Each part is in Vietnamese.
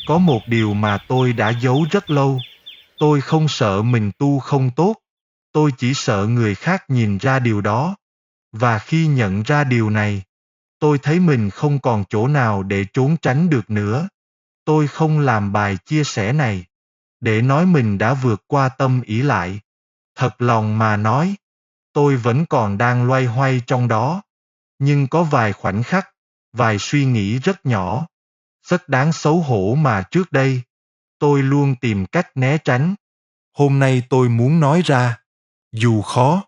Có một điều mà tôi đã giấu rất lâu. Tôi không sợ mình tu không tốt. Tôi chỉ sợ người khác nhìn ra điều đó. Và khi nhận ra điều này, tôi thấy mình không còn chỗ nào để trốn tránh được nữa. Tôi không làm bài chia sẻ này để nói mình đã vượt qua tâm ỷ lại. Thật lòng mà nói, tôi vẫn còn đang loay hoay trong đó. Nhưng có vài khoảnh khắc, vài suy nghĩ rất nhỏ, rất đáng xấu hổ mà trước đây, tôi luôn tìm cách né tránh. Hôm nay tôi muốn nói ra, dù khó.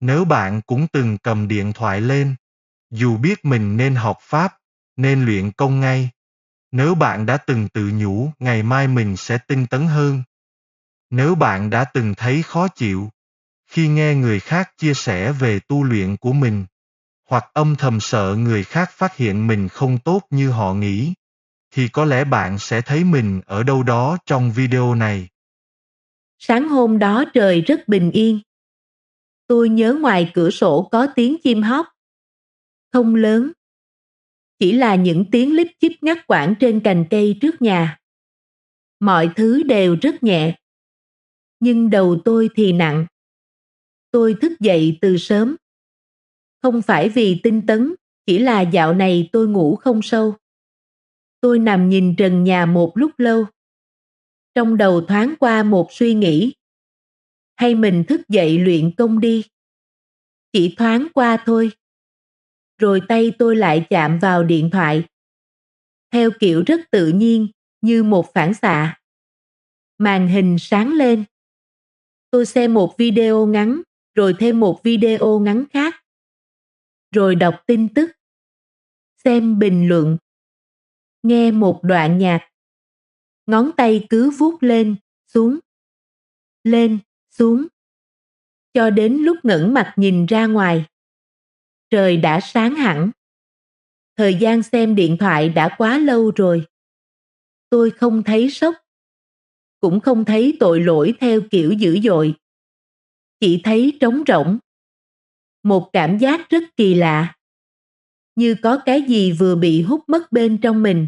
Nếu bạn cũng từng cầm điện thoại lên, dù biết mình nên học pháp, nên luyện công ngay. Nếu bạn đã từng tự nhủ ngày mai mình sẽ tinh tấn hơn. Nếu bạn đã từng thấy khó chịu khi nghe người khác chia sẻ về tu luyện của mình, hoặc âm thầm sợ người khác phát hiện mình không tốt như họ nghĩ, thì có lẽ bạn sẽ thấy mình ở đâu đó trong video này. Sáng hôm đó trời rất bình yên. Tôi nhớ ngoài cửa sổ có tiếng chim hót. Không lớn, chỉ là những tiếng líp chích ngắt quãng trên cành cây trước nhà. Mọi thứ đều rất nhẹ. Nhưng đầu tôi thì nặng. Tôi thức dậy từ sớm. Không phải vì tinh tấn, chỉ là dạo này tôi ngủ không sâu. Tôi nằm nhìn trần nhà một lúc lâu. Trong đầu thoáng qua một suy nghĩ. Hay mình thức dậy luyện công đi. Chỉ thoáng qua thôi. Rồi tay tôi lại chạm vào điện thoại. Theo kiểu rất tự nhiên, như một phản xạ. Màn hình sáng lên. Tôi xem một video ngắn, rồi thêm một video ngắn khác. Rồi đọc tin tức. Xem bình luận. Nghe một đoạn nhạc. Ngón tay cứ vuốt lên, xuống. Lên, xuống. Cho đến lúc ngẩng mặt nhìn ra ngoài. Trời đã sáng hẳn. Thời gian xem điện thoại đã quá lâu rồi. Tôi không thấy sốc. Cũng không thấy tội lỗi theo kiểu dữ dội. Chỉ thấy trống rỗng. Một cảm giác rất kỳ lạ. Như có cái gì vừa bị hút mất bên trong mình.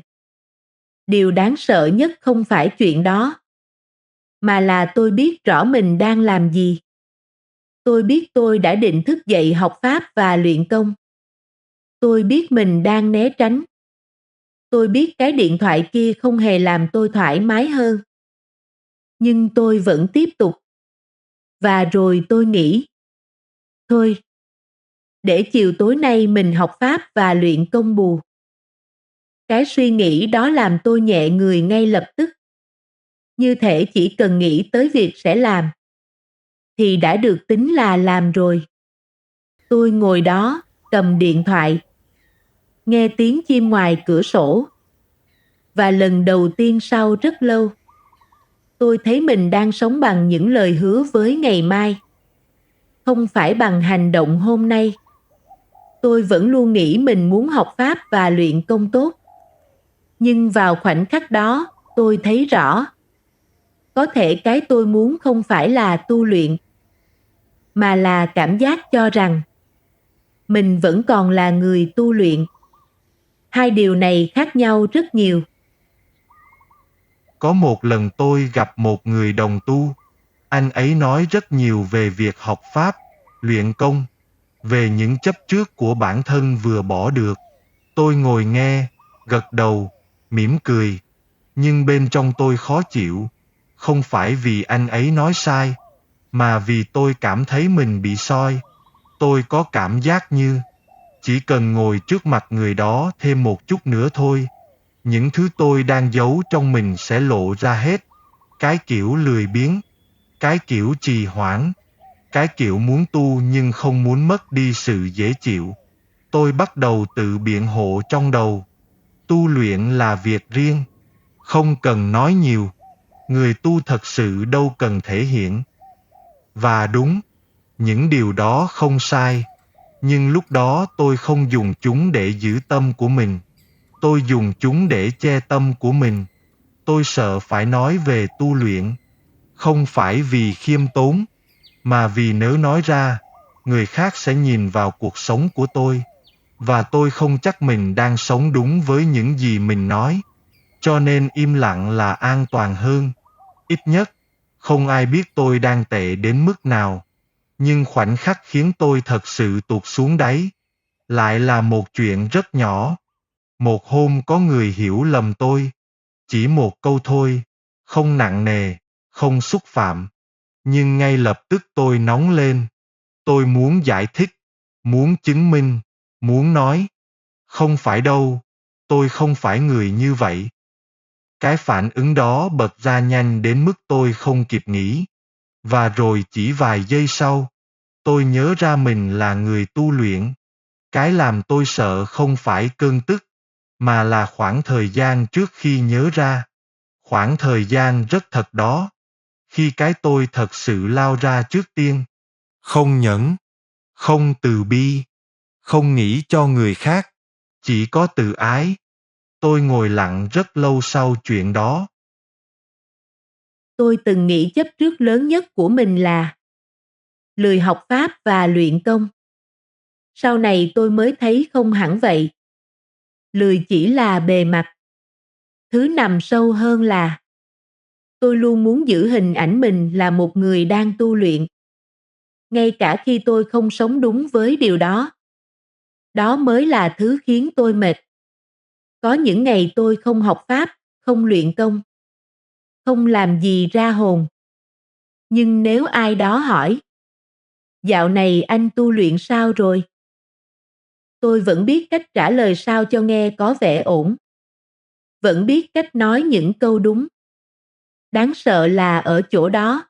Điều đáng sợ nhất không phải chuyện đó. Mà là tôi biết rõ mình đang làm gì. Tôi biết tôi đã định thức dậy học pháp và luyện công. Tôi biết mình đang né tránh. Tôi biết cái điện thoại kia không hề làm tôi thoải mái hơn. Nhưng tôi vẫn tiếp tục. Và rồi tôi nghĩ. Thôi, để chiều tối nay mình học pháp và luyện công bù. Cái suy nghĩ đó làm tôi nhẹ người ngay lập tức. Như thể chỉ cần nghĩ tới việc sẽ làm, thì đã được tính là làm rồi. Tôi ngồi đó, cầm điện thoại, nghe tiếng chim ngoài cửa sổ. Và lần đầu tiên sau rất lâu, tôi thấy mình đang sống bằng những lời hứa với ngày mai. Không phải bằng hành động hôm nay. Tôi vẫn luôn nghĩ mình muốn học pháp và luyện công tốt. Nhưng vào khoảnh khắc đó, tôi thấy rõ. Có thể cái tôi muốn không phải là tu luyện, mà là cảm giác cho rằng mình vẫn còn là người tu luyện. Hai điều này khác nhau rất nhiều. Có một lần tôi gặp một người đồng tu. Anh ấy nói rất nhiều về việc học pháp, luyện công, về những chấp trước của bản thân vừa bỏ được. Tôi ngồi nghe, gật đầu, mỉm cười. Nhưng bên trong tôi khó chịu. Không phải vì anh ấy nói sai, mà vì tôi cảm thấy mình bị soi. Tôi có cảm giác như chỉ cần ngồi trước mặt người đó thêm một chút nữa thôi, những thứ tôi đang giấu trong mình sẽ lộ ra hết. Cái kiểu lười biếng, cái kiểu trì hoãn, cái kiểu muốn tu nhưng không muốn mất đi sự dễ chịu. Tôi bắt đầu tự biện hộ trong đầu. Tu luyện là việc riêng, không cần nói nhiều. Người tu thật sự đâu cần thể hiện. Và đúng, những điều đó không sai. Nhưng lúc đó tôi không dùng chúng để giữ tâm của mình. Tôi dùng chúng để che tâm của mình. Tôi sợ phải nói về tu luyện. Không phải vì khiêm tốn, mà vì nếu nói ra, người khác sẽ nhìn vào cuộc sống của tôi. Và tôi không chắc mình đang sống đúng với những gì mình nói. cho nên im lặng là an toàn hơn. Ít nhất, không ai biết tôi đang tệ đến mức nào. Nhưng khoảnh khắc khiến tôi thật sự tụt xuống đáy, lại là một chuyện rất nhỏ. Một hôm có người hiểu lầm tôi. Chỉ một câu thôi, không nặng nề, không xúc phạm. Nhưng ngay lập tức tôi nóng lên. Tôi muốn giải thích, muốn chứng minh, muốn nói. Không phải đâu, tôi không phải người như vậy. Cái phản ứng đó bật ra nhanh đến mức tôi không kịp nghĩ. Và rồi chỉ vài giây sau, tôi nhớ ra mình là người tu luyện. Cái làm tôi sợ không phải cơn tức, mà là khoảng thời gian trước khi nhớ ra. Khoảng thời gian rất thật đó. Khi cái tôi thật sự lao ra trước tiên. Không nhẫn, không từ bi, không nghĩ cho người khác, chỉ có tự ái. Tôi ngồi lặng rất lâu sau chuyện đó. Tôi từng nghĩ chấp trước lớn nhất của mình là lười học pháp và luyện công. Sau này tôi mới thấy không hẳn vậy. Lười chỉ là bề mặt. Thứ nằm sâu hơn là tôi luôn muốn giữ hình ảnh mình là một người đang tu luyện. Ngay cả khi tôi không sống đúng với điều đó. Đó mới là thứ khiến tôi mệt. Có những ngày tôi không học pháp, không luyện công, không làm gì ra hồn. Nhưng nếu ai đó hỏi, dạo này anh tu luyện sao rồi? Tôi vẫn biết cách trả lời sao cho nghe có vẻ ổn. Vẫn biết cách nói những câu đúng. Đáng sợ là ở chỗ đó.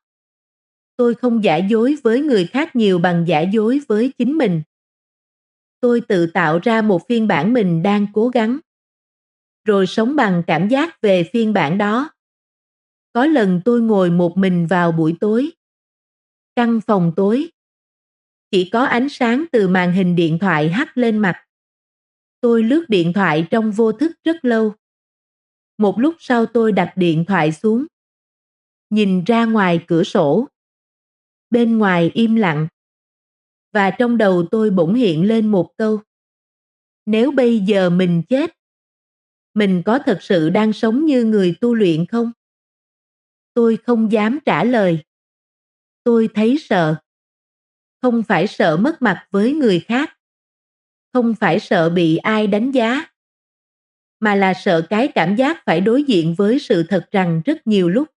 Tôi không giả dối với người khác nhiều bằng giả dối với chính mình. Tôi tự tạo ra một phiên bản mình đang cố gắng. Rồi sống bằng cảm giác về phiên bản đó. Có lần tôi ngồi một mình vào buổi tối. Căn phòng tối. Chỉ có ánh sáng từ màn hình điện thoại hắt lên mặt. Tôi lướt điện thoại trong vô thức rất lâu. Một lúc sau tôi đặt điện thoại xuống. Nhìn ra ngoài cửa sổ. Bên ngoài im lặng. Và trong đầu tôi bỗng hiện lên một câu. Nếu bây giờ mình chết, mình có thật sự đang sống như người tu luyện không? Tôi không dám trả lời. Tôi thấy sợ. Không phải sợ mất mặt với người khác. Không phải sợ bị ai đánh giá. Mà là sợ cái cảm giác phải đối diện với sự thật rằng rất nhiều lúc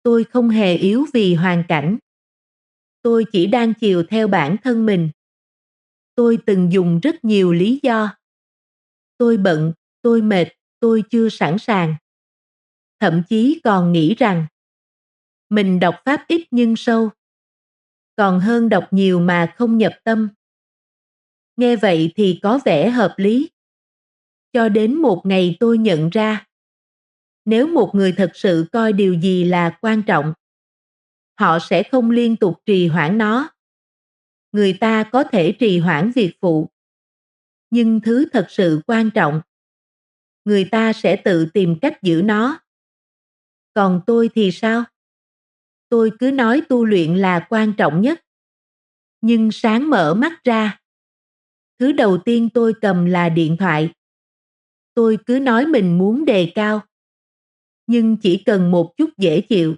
tôi không hề yếu vì hoàn cảnh. Tôi chỉ đang chiều theo bản thân mình. Tôi từng dùng rất nhiều lý do. Tôi bận, tôi mệt, tôi chưa sẵn sàng. Thậm chí còn nghĩ rằng mình đọc pháp ít nhưng sâu. Còn hơn đọc nhiều mà không nhập tâm. Nghe vậy thì có vẻ hợp lý. Cho đến một ngày tôi nhận ra, nếu một người thật sự coi điều gì là quan trọng, họ sẽ không liên tục trì hoãn nó. Người ta có thể trì hoãn việc phụ. Nhưng thứ thật sự quan trọng, người ta sẽ tự tìm cách giữ nó. Còn tôi thì sao? Tôi cứ nói tu luyện là quan trọng nhất. Nhưng sáng mở mắt ra, thứ đầu tiên tôi cầm là điện thoại. Tôi cứ nói mình muốn đề cao. Nhưng chỉ cần một chút dễ chịu,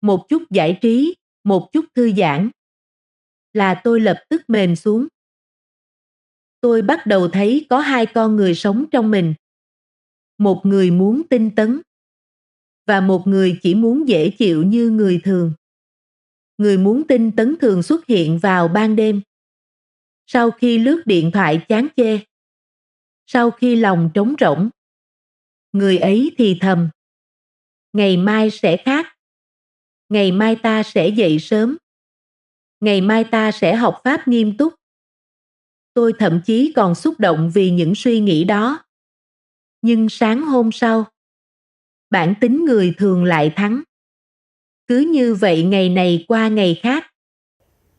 một chút giải trí, một chút thư giãn, là tôi lập tức mềm xuống. Tôi bắt đầu thấy có hai con người sống trong mình. Một người muốn tinh tấn, và một người chỉ muốn dễ chịu như người thường. Người muốn tinh tấn thường xuất hiện vào ban đêm. Sau khi lướt điện thoại chán chê. Sau khi lòng trống rỗng. Người ấy thì thầm. Ngày mai sẽ khác. Ngày mai ta sẽ dậy sớm. Ngày mai ta sẽ học pháp nghiêm túc. Tôi thậm chí còn xúc động vì những suy nghĩ đó. Nhưng sáng hôm sau, bản tính người thường lại thắng. Cứ như vậy ngày này qua ngày khác.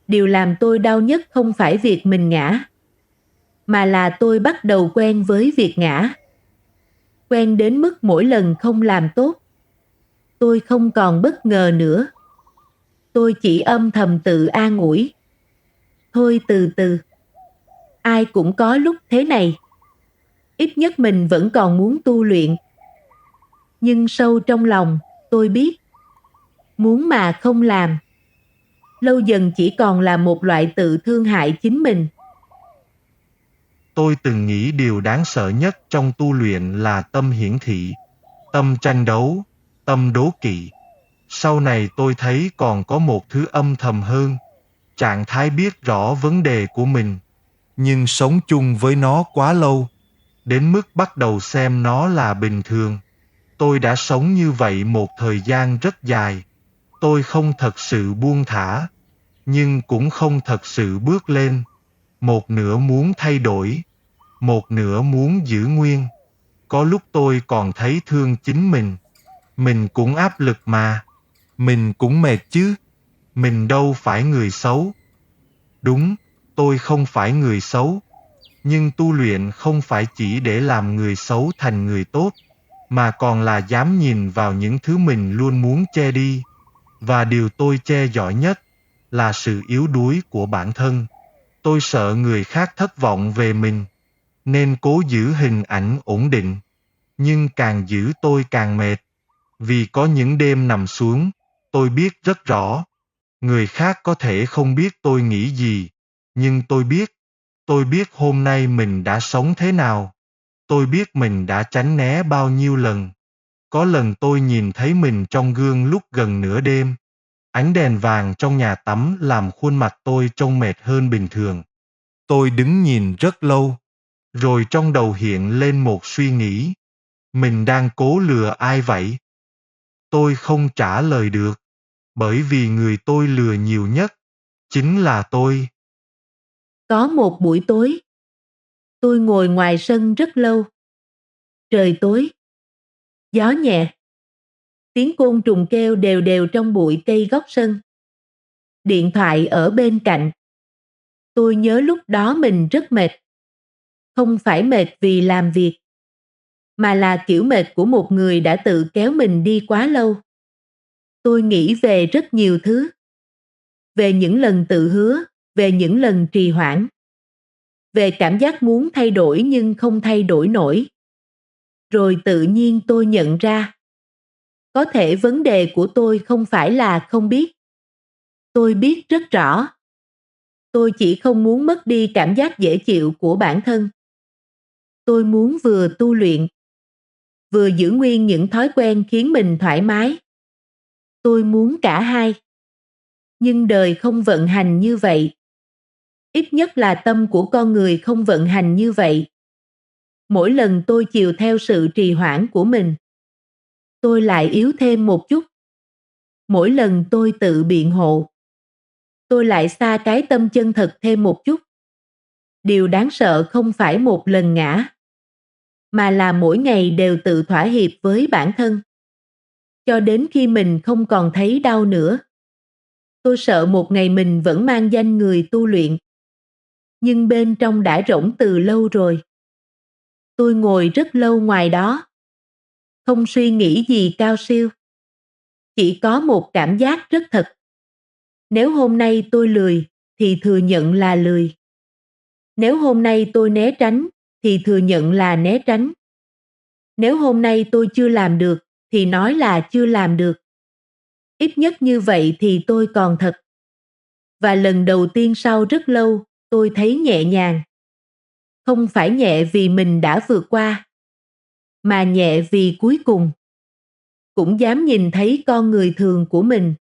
Điều làm tôi đau nhất không phải việc mình ngã, mà là tôi bắt đầu quen với việc ngã. Quen đến mức mỗi lần không làm tốt, tôi không còn bất ngờ nữa. Tôi chỉ âm thầm tự an ủi. Thôi từ từ. Ai cũng có lúc thế này. Ít nhất mình vẫn còn muốn tu luyện. Nhưng sâu trong lòng, tôi biết, muốn mà không làm, lâu dần chỉ còn là một loại tự thương hại chính mình. Tôi từng nghĩ điều đáng sợ nhất trong tu luyện là tâm hiển thị, tâm tranh đấu, tâm đố kỵ. Sau này tôi thấy còn có một thứ âm thầm hơn, trạng thái biết rõ vấn đề của mình, nhưng sống chung với nó quá lâu, đến mức bắt đầu xem nó là bình thường. Tôi đã sống như vậy một thời gian rất dài. Tôi không thật sự buông thả, nhưng cũng không thật sự bước lên. Một nửa muốn thay đổi, một nửa muốn giữ nguyên. Có lúc tôi còn thấy thương chính mình. Mình cũng áp lực mà. Mình cũng mệt chứ. Mình đâu phải người xấu. Đúng, tôi không phải người xấu. Nhưng tu luyện không phải chỉ để làm người xấu thành người tốt, mà còn là dám nhìn vào những thứ mình luôn muốn che đi. Và điều tôi che giỏi nhất là sự yếu đuối của bản thân. Tôi sợ người khác thất vọng về mình, nên cố giữ hình ảnh ổn định. Nhưng càng giữ tôi càng mệt. Vì có những đêm nằm xuống, tôi biết rất rõ. Người khác có thể không biết tôi nghĩ gì, nhưng tôi biết. Tôi biết hôm nay mình đã sống thế nào. Tôi biết mình đã tránh né bao nhiêu lần. Có lần tôi nhìn thấy mình trong gương lúc gần nửa đêm. Ánh đèn vàng trong nhà tắm làm khuôn mặt tôi trông mệt hơn bình thường. Tôi đứng nhìn rất lâu, rồi trong đầu hiện lên một suy nghĩ. Mình đang cố lừa ai vậy? Tôi không trả lời được, bởi vì người tôi lừa nhiều nhất chính là tôi. Có một buổi tối, tôi ngồi ngoài sân rất lâu. Trời tối, gió nhẹ, tiếng côn trùng kêu đều đều trong bụi cây góc sân. Điện thoại ở bên cạnh. Tôi nhớ lúc đó mình rất mệt. Không phải mệt vì làm việc, mà là kiểu mệt của một người đã tự kéo mình đi quá lâu. Tôi nghĩ về rất nhiều thứ. Về những lần tự hứa, về những lần trì hoãn. Về cảm giác muốn thay đổi nhưng không thay đổi nổi. Rồi tự nhiên tôi nhận ra, có thể vấn đề của tôi không phải là không biết. Tôi biết rất rõ. Tôi chỉ không muốn mất đi cảm giác dễ chịu của bản thân. Tôi muốn vừa tu luyện, vừa giữ nguyên những thói quen khiến mình thoải mái. Tôi muốn cả hai. Nhưng đời không vận hành như vậy. Ít nhất là tâm của con người không vận hành như vậy. Mỗi lần tôi chiều theo sự trì hoãn của mình, tôi lại yếu thêm một chút. Mỗi lần tôi tự biện hộ, tôi lại xa cái tâm chân thật thêm một chút. Điều đáng sợ không phải một lần ngã, mà là mỗi ngày đều tự thỏa hiệp với bản thân. Cho đến khi mình không còn thấy đau nữa. Tôi sợ một ngày mình vẫn mang danh người tu luyện, nhưng bên trong đã rỗng từ lâu rồi. Tôi ngồi rất lâu ngoài đó, không suy nghĩ gì cao siêu. Chỉ có một cảm giác rất thật. Nếu hôm nay tôi lười, thì thừa nhận là lười. Nếu hôm nay tôi né tránh, thì thừa nhận là né tránh. Nếu hôm nay tôi chưa làm được, thì nói là chưa làm được. Ít nhất như vậy thì tôi còn thật. Và lần đầu tiên sau rất lâu, tôi thấy nhẹ nhàng. Không phải nhẹ vì mình đã vượt qua, mà nhẹ vì cuối cùng cũng dám nhìn thấy con người thường của mình.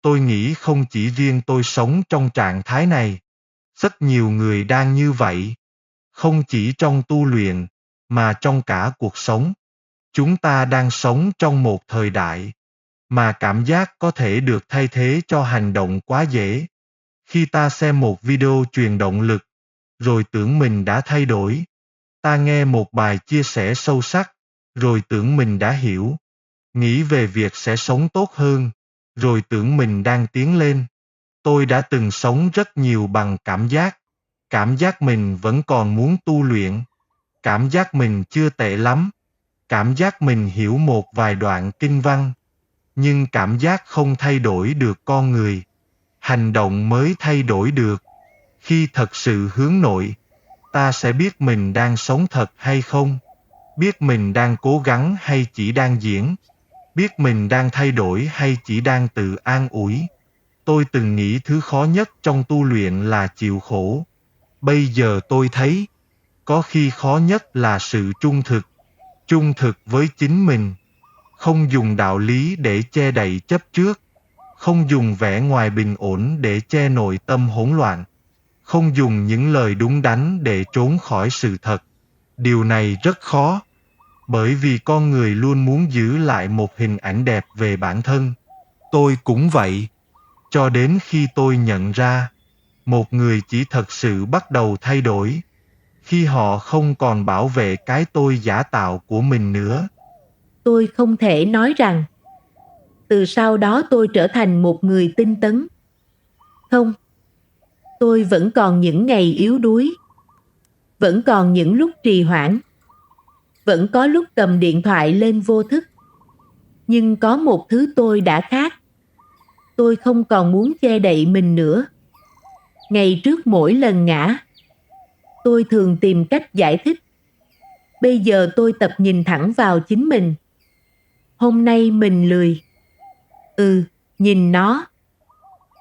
Tôi nghĩ không chỉ riêng tôi sống trong trạng thái này. Rất nhiều người đang như vậy. Không chỉ trong tu luyện, mà trong cả cuộc sống. Chúng ta đang sống trong một thời đại mà cảm giác có thể được thay thế cho hành động quá dễ. Khi ta xem một video truyền động lực, rồi tưởng mình đã thay đổi. Ta nghe một bài chia sẻ sâu sắc, rồi tưởng mình đã hiểu. Nghĩ về việc sẽ sống tốt hơn, rồi tưởng mình đang tiến lên. Tôi đã từng sống rất nhiều bằng cảm giác. Cảm giác mình vẫn còn muốn tu luyện. Cảm giác mình chưa tệ lắm. Cảm giác mình hiểu một vài đoạn kinh văn. Nhưng cảm giác không thay đổi được con người. Hành động mới thay đổi được. Khi thật sự hướng nội, ta sẽ biết mình đang sống thật hay không. biết mình đang cố gắng hay chỉ đang diễn, biết mình đang thay đổi hay chỉ đang tự an ủi. Tôi từng nghĩ thứ khó nhất trong tu luyện là chịu khổ. Bây giờ tôi thấy, có khi khó nhất là sự trung thực với chính mình. Không dùng đạo lý để che đậy chấp trước, không dùng vẻ ngoài bình ổn để che nội tâm hỗn loạn, không dùng những lời đúng đắn để trốn khỏi sự thật. Điều này rất khó, bởi vì con người luôn muốn giữ lại một hình ảnh đẹp về bản thân. Tôi cũng vậy, cho đến khi tôi nhận ra, một người chỉ thật sự bắt đầu thay đổi khi họ không còn bảo vệ cái tôi giả tạo của mình nữa. Tôi không thể nói rằng từ sau đó tôi trở thành một người tinh tấn. Không, tôi vẫn còn những ngày yếu đuối, vẫn còn những lúc trì hoãn, vẫn có lúc cầm điện thoại lên vô thức. Nhưng có một thứ tôi đã khác. Tôi không còn muốn che đậy mình nữa. Ngày trước mỗi lần ngã, tôi thường tìm cách giải thích. Bây giờ tôi tập nhìn thẳng vào chính mình. Hôm nay mình lười. Nhìn nó.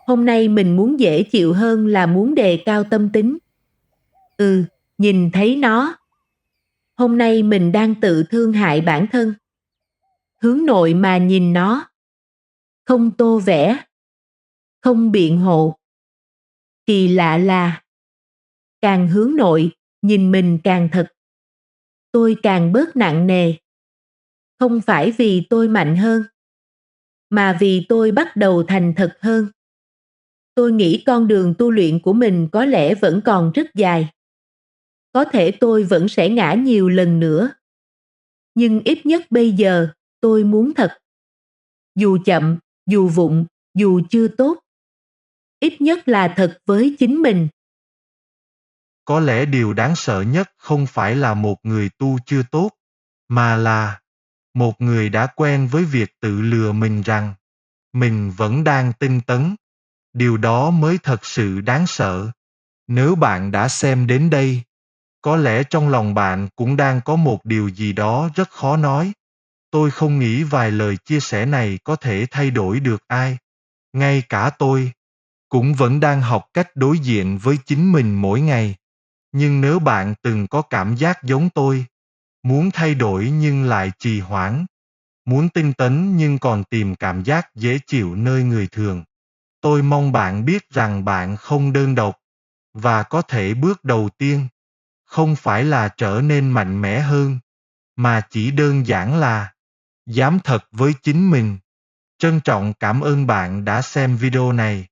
Hôm nay mình muốn dễ chịu hơn là muốn đề cao tâm tính. Nhìn thấy nó. Hôm nay mình đang tự thương hại bản thân. Hướng nội mà nhìn nó. Không tô vẽ. Không biện hộ. Kỳ lạ là càng hướng nội, nhìn mình càng thật. Tôi càng bớt nặng nề. Không phải vì tôi mạnh hơn, mà vì tôi bắt đầu thành thật hơn. Tôi nghĩ con đường tu luyện của mình có lẽ vẫn còn rất dài. Có thể tôi vẫn sẽ ngã nhiều lần nữa. Nhưng ít nhất bây giờ, tôi muốn thật. Dù chậm, dù vụng, dù chưa tốt. Ít nhất là thật với chính mình. Có lẽ điều đáng sợ nhất không phải là một người tu chưa tốt, mà là một người đã quen với việc tự lừa mình rằng mình vẫn đang tinh tấn. Điều đó mới thật sự đáng sợ. Nếu bạn đã xem đến đây, có lẽ trong lòng bạn cũng đang có một điều gì đó rất khó nói. Tôi không nghĩ vài lời chia sẻ này có thể thay đổi được ai. Ngay cả tôi cũng vẫn đang học cách đối diện với chính mình mỗi ngày. Nhưng nếu bạn từng có cảm giác giống tôi, muốn thay đổi nhưng lại trì hoãn, muốn tinh tấn nhưng còn tìm cảm giác dễ chịu nơi người thường, tôi mong bạn biết rằng bạn không đơn độc, và có thể bước đầu tiên không phải là trở nên mạnh mẽ hơn, mà chỉ đơn giản là dám thật với chính mình. Trân trọng cảm ơn bạn đã xem video này.